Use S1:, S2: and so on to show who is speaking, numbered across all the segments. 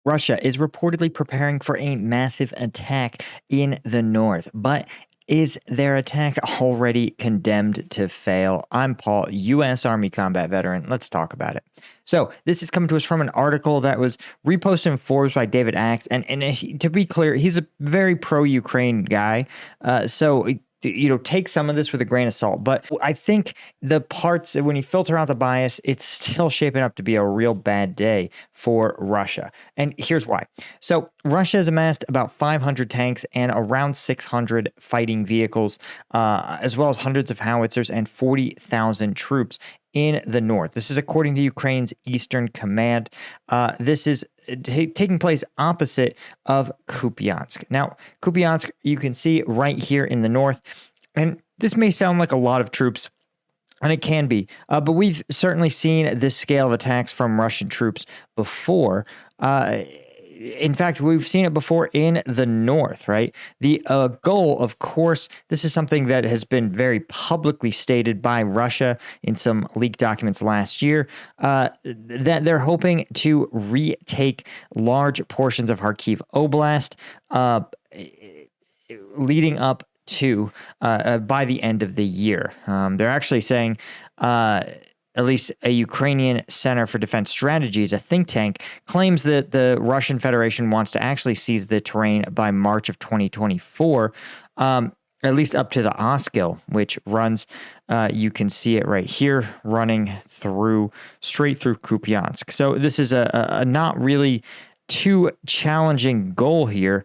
S1: Russia is reportedly preparing for a massive attack in the north, but is their attack already condemned to fail? I'm Paul, U.S. Army combat veteran. Let's talk about it. So this is coming to us from an article that was reposted in Forbes by David Axe. And to be clear, he's a very pro-Ukraine guy. Take some of this with a grain of salt. But I think the parts, when you filter out the bias, it's still shaping up to be a real bad day for Russia. And here's why. So Russia has amassed about 500 tanks and around 600 fighting vehicles, as well as hundreds of howitzers and 40,000 troops in the north. This is according to Ukraine's Eastern Command. This is taking place opposite of Kupyansk. Now, Kupyansk, you can see right here in the north, and this may sound like a lot of troops, and it can be, but we've certainly seen this scale of attacks from Russian troops before. In fact, we've seen it before in the north, right? The goal, of course, this is something that has been very publicly stated by Russia in some leaked documents last year, that they're hoping to retake large portions of Kharkiv Oblast, leading up to by the end of the year. They're actually saying at least a Ukrainian Center for Defense Strategies, a think tank, claims that the Russian Federation wants to actually seize the terrain by March of 2024, at least up to the Oskil, which runs, you can see it right here, running straight through Kupyansk. So this is a not really too challenging goal here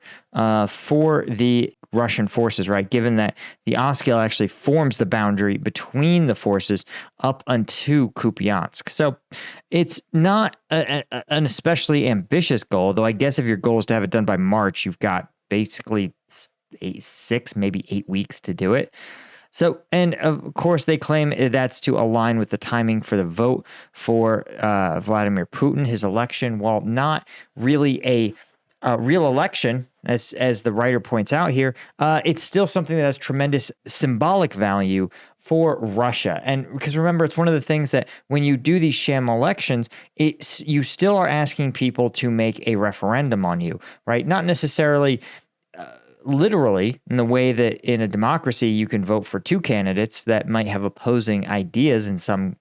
S1: for the Russian forces, right? Given that the Oskil actually forms the boundary between the forces up unto Kupyansk. So it's not an especially ambitious goal, though I guess if your goal is to have it done by March, you've got basically 6, maybe 8 weeks to do it. So, and of course, they claim that's to align with the timing for the vote for Vladimir Putin, his election. While not really a real election, as the writer points out here, it's still something that has tremendous symbolic value for Russia. And because remember, it's one of the things that when you do these sham elections, you still are asking people to make a referendum on you, right? Not necessarily literally in the way that in a democracy you can vote for two candidates that might have opposing ideas in some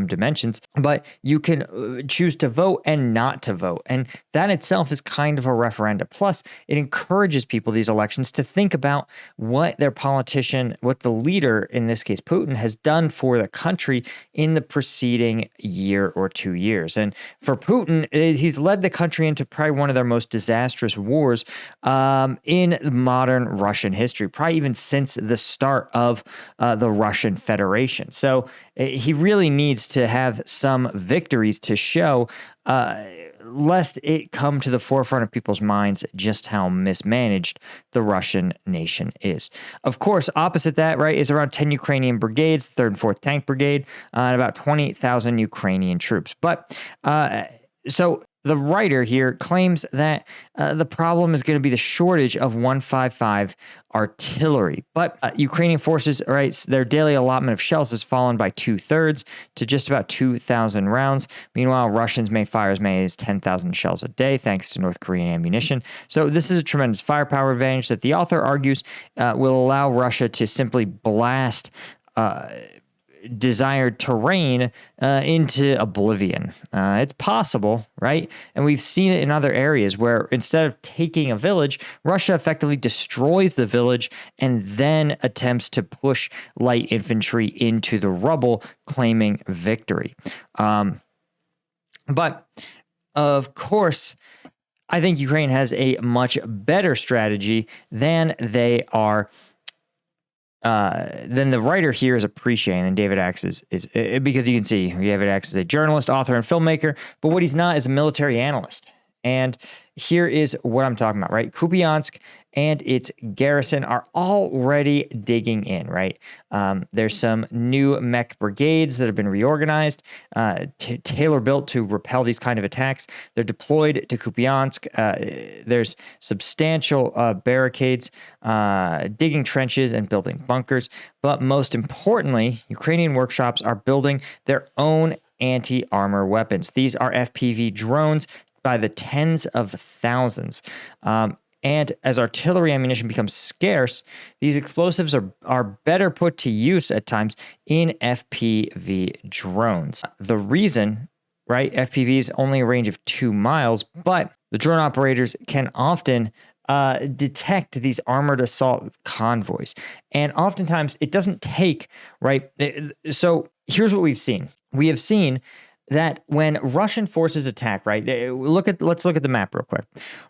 S1: dimensions, but you can choose to vote and not to vote. And that itself is kind of a referendum. Plus, it encourages people, these elections, to think about what their politician, what the leader, in this case Putin, has done for the country in the preceding year or 2 years. And for Putin, he's led the country into probably one of their most disastrous wars in modern Russian history, probably even since the start of the Russian Federation. So he really needs to have some victories to show, lest it come to the forefront of people's minds just how mismanaged the Russian nation is. Of course, opposite that, right, is around 10 Ukrainian brigades, 3rd and 4th Tank Brigade, and about 20,000 Ukrainian troops. But so the writer here claims that the problem is going to be the shortage of 155 artillery. But Ukrainian forces, right, their daily allotment of shells has fallen by 2/3 to just about 2,000 rounds. Meanwhile, Russians may fire as many as 10,000 shells a day thanks to North Korean ammunition. So this is a tremendous firepower advantage that the author argues will allow Russia to simply blast desired terrain into oblivion. It's possible, right? And we've seen it in other areas where instead of taking a village, Russia effectively destroys the village and then attempts to push light infantry into the rubble, claiming victory. But of course, I think Ukraine has a much better strategy than they are then the writer here is appreciating, and David Axe is because you can see David Axe is a journalist, author, and filmmaker, but what he's not is a military analyst. And here is what I'm talking about, right? Kupyansk and its garrison are already digging in, right? There's some new mech brigades that have been reorganized, tailor-built to repel these kind of attacks. They're deployed to Kupyansk. There's substantial barricades, digging trenches and building bunkers. But most importantly, Ukrainian workshops are building their own anti-armor weapons. These are FPV drones by the tens of thousands. And as artillery ammunition becomes scarce, these explosives are better put to use at times in FPV drones. The reason, right, FPVs only a range of 2 miles, but the drone operators can often detect these armored assault convoys. And oftentimes it doesn't take, right? So here's what we've seen. We have seen that when Russian forces attack, right? Let's look at the map real quick.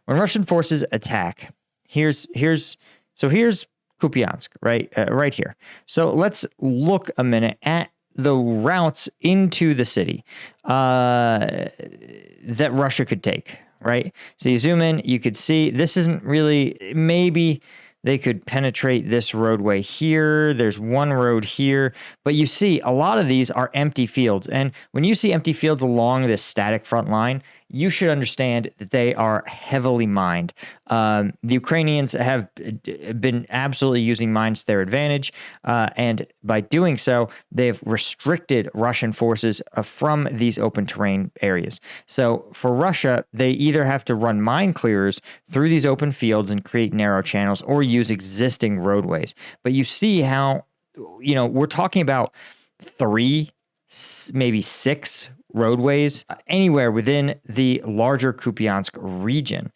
S1: When Russian forces attack, here's Kupyansk, right? Right here. So let's look a minute at the routes into the city that Russia could take, right? So you zoom in, you could see this isn't really, maybe they could penetrate this roadway here. There's one road here, but you see a lot of these are empty fields. And when you see empty fields along this static front line, you should understand that they are heavily mined. The Ukrainians have been absolutely using mines to their advantage, and by doing so, they've restricted Russian forces from these open terrain areas. So for Russia, they either have to run mine clearers through these open fields and create narrow channels, or use existing roadways. But you see how, we're talking about 3, maybe 6 roadways anywhere within the larger Kupyansk region.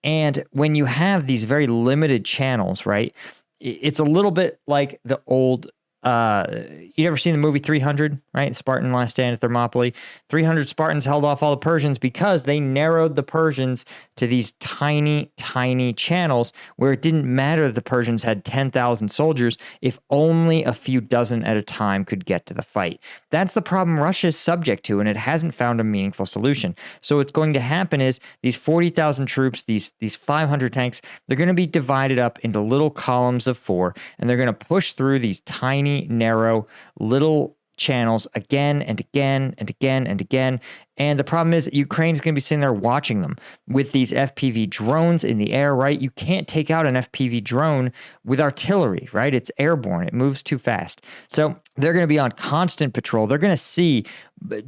S1: And when you have these very limited channels, right, it's a little bit like the old, you ever seen the movie 300, right? Spartan Last Stand at Thermopylae. 300 Spartans held off all the Persians because they narrowed the Persians to these tiny, tiny channels where it didn't matter that the Persians had 10,000 soldiers if only a few dozen at a time could get to the fight. That's the problem Russia is subject to, and it hasn't found a meaningful solution. So what's going to happen is these 40,000 troops, these 500 tanks, they're going to be divided up into little columns of 4, and they're going to push through these tiny, narrow little channels again and again and again and again. And the problem is Ukraine is going to be sitting there watching them with these FPV drones in the air, right? You can't take out an FPV drone with artillery, right? It's airborne. It moves too fast. So they're going to be on constant patrol. They're going to see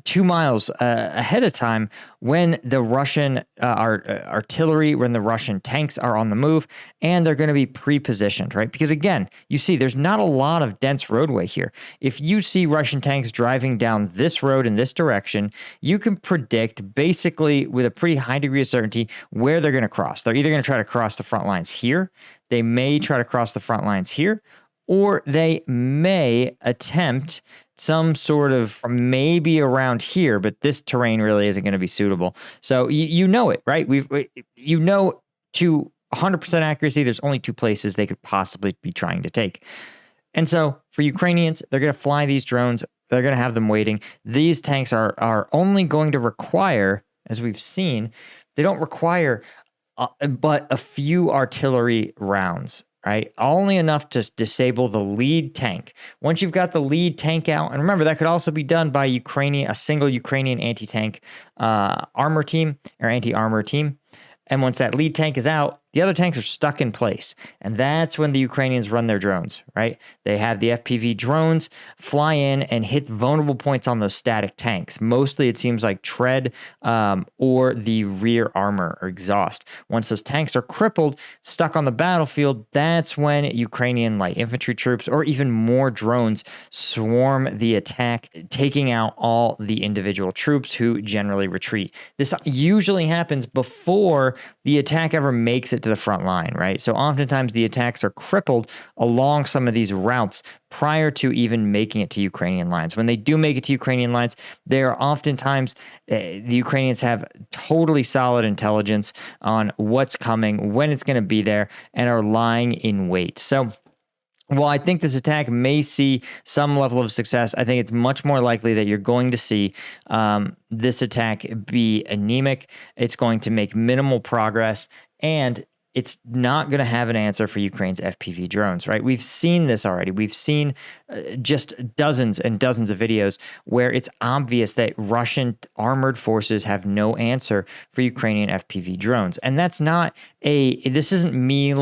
S1: 2 miles ahead of time when the Russian artillery, when the Russian tanks are on the move, and they're going to be pre-positioned, right? Because again, you see there's not a lot of dense roadway here. If you see Russian tanks driving down this road in this direction, you can predict basically with a pretty high degree of certainty where they're going to cross. They're either going to try to cross the front lines here, they may try to cross the front lines here, or they may attempt some sort of maybe around here, but this terrain really isn't going to be suitable. So you know it, right? You know to 100% accuracy, there's only 2 places they could possibly be trying to take. And so for Ukrainians, they're going to fly these drones. They're going to have them waiting. These tanks are only going to require, as we've seen, they don't require but a few artillery rounds, right? Only enough to disable the lead tank. Once you've got the lead tank out, and remember, that could also be done by a single Ukrainian anti-tank armor team or anti-armor team. And once that lead tank is out, the other tanks are stuck in place. And that's when the Ukrainians run their drones, right? They have the FPV drones fly in and hit vulnerable points on those static tanks. Mostly it seems like tread or the rear armor or exhaust. Once those tanks are crippled, stuck on the battlefield, that's when Ukrainian light infantry troops or even more drones swarm the attack, taking out all the individual troops who generally retreat. This usually happens before the attack ever makes it to the front line, right? So oftentimes the attacks are crippled along some of these routes prior to even making it to Ukrainian lines. When they do make it to Ukrainian lines, they are oftentimes, the Ukrainians have totally solid intelligence on what's coming, when it's going to be there, and are lying in wait. So while I think this attack may see some level of success, I think it's much more likely that you're going to see this attack be anemic. It's going to make minimal progress, and it's not going to have an answer for Ukraine's FPV drones, right? We've seen this already. We've seen just dozens and dozens of videos where it's obvious that Russian armored forces have no answer for Ukrainian FPV drones. And that's not this isn't me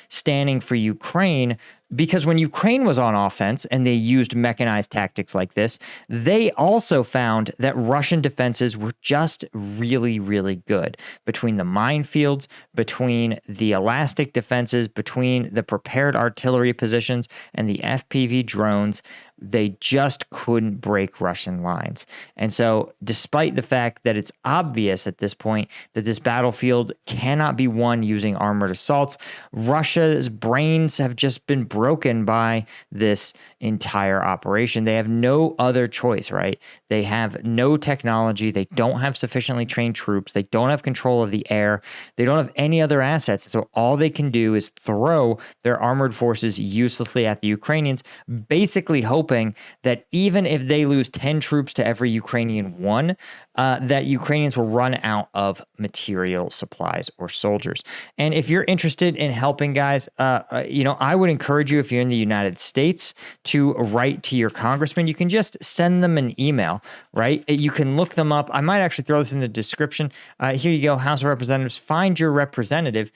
S1: standing for Ukraine. because when Ukraine was on offense and they used mechanized tactics like this, they also found that Russian defenses were just really, really good. Between the minefields, between the elastic defenses, between the prepared artillery positions and the FPV drones, they just couldn't break Russian lines. And so, despite the fact that it's obvious at this point that this battlefield cannot be won using armored assaults, Russia's brains have just been broken by this entire operation. They have no other choice, right? They have no technology. They don't have sufficiently trained troops. They don't have control of the air. They don't have any other assets. So all they can do is throw their armored forces uselessly at the Ukrainians, basically hoping that even if they lose 10 troops to every Ukrainian one, that Ukrainians will run out of material, supplies, or soldiers. And if you're interested in helping, guys, I would encourage you, if you're in the United States, to write to your congressman. You can just send them an email, right? You can look them up. I might actually throw this in the description. Here you go, House of Representatives. Find your representative,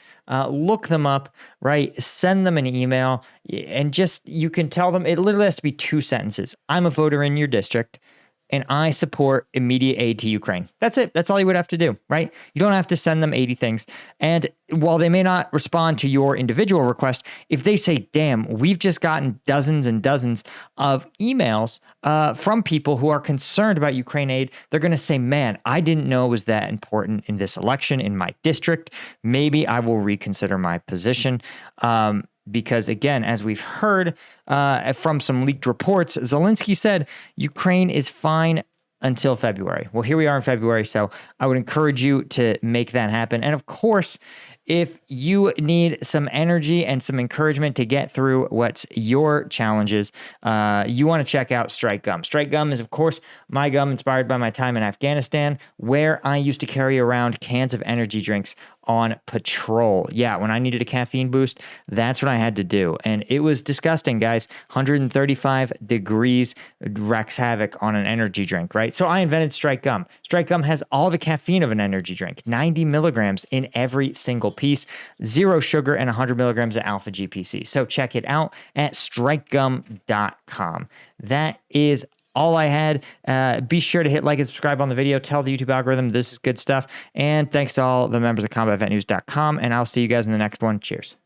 S1: look them up, right? Send them an email, and just, you can tell them, it literally has to be 2 sentences. I'm a voter in your district, and I support immediate aid to Ukraine. That's it. That's all you would have to do, right? You don't have to send them 80 things. And while they may not respond to your individual request, if they say, damn, we've just gotten dozens and dozens of emails from people who are concerned about Ukraine aid, they're going to say, man, I didn't know it was that important in this election in my district. Maybe I will reconsider my position. Because again, as we've heard from some leaked reports, Zelensky said Ukraine is fine until February. Well, here we are in February, so I would encourage you to make that happen. And of course, if you need some energy and some encouragement to get through what's your challenges, you want to check out Strike Gum. Strike Gum is, of course, my gum inspired by my time in Afghanistan, where I used to carry around cans of energy drinks on patrol. Yeah, when I needed a caffeine boost, that's what I had to do. And it was disgusting, guys. 135 degrees wreaks havoc on an energy drink, right? So I invented Strike Gum. Strike Gum has all the caffeine of an energy drink, 90 milligrams in every single piece, 0 sugar, and 100 milligrams of alpha GPC. So check it out at strikegum.com. That is all I had. Be sure to hit like and subscribe on the video. Tell the YouTube algorithm this is good stuff. And thanks to all the members of combatvetnews.com. And I'll see you guys in the next one. Cheers.